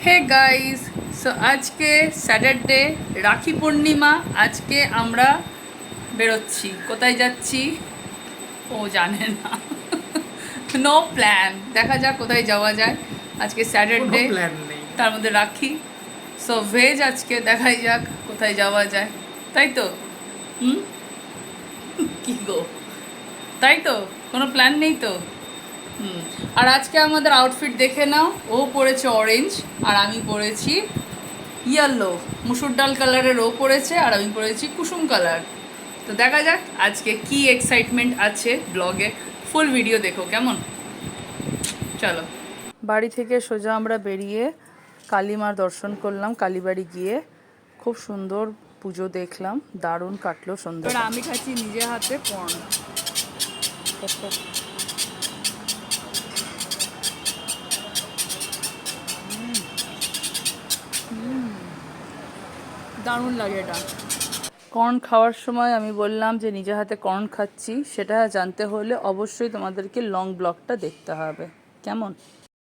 Hey guys, so আজকে Saturday, Rakhi Purnima. আজকে আমরা বেরোচ্ছি। কোথায় যাচ্ছি ও জানে না। নো প্ল্যান, দেখা যাক কোথায় যাওয়া যায়। আজকে কোনো স্যাটারডে, প্ল্যান নেই। তার মধ্যে রাখি। সো ভেজ, আজকে দেখাই যাক কোথায় যাওয়া যায়। তাই তো? হুম, কি গো, তাই তো? কোনো প্ল্যান নেই তো? হুম। আর আজকে আমাদের আউটফিট দেখে নাও। ও পরেছে অরেঞ্জ আর আমি পরেছি ইয়েলো, মুসুর ডাল কালারের ও পরেছে আর আমি পরেছি কুসুম কালার। তো দেখা যাক আজকে কি এক্সাইটমেন্ট আছে ব্লগে। ফুল ভিডিও দেখো কেমন। চলো, বাড়ি থেকে সোজা আমরা বেরিয়ে কালীমার দর্শন করলাম। কালীবাড়ি গিয়ে খুব সুন্দর পুজো দেখলাম, দারুণ কাটলো সন্ধ্যা। আমি খাচ্ছি নিজে হাতে পর্ন। দারুণ লাগে এটা। কর্ন খাওয়ার সময় আমি বললাম যে নিজে হাতে কর্ন খাচ্ছি, সেটা জানতে হলে অবশ্যই তোমাদেরকে লং ব্লগটা দেখতে হবে। কেমন?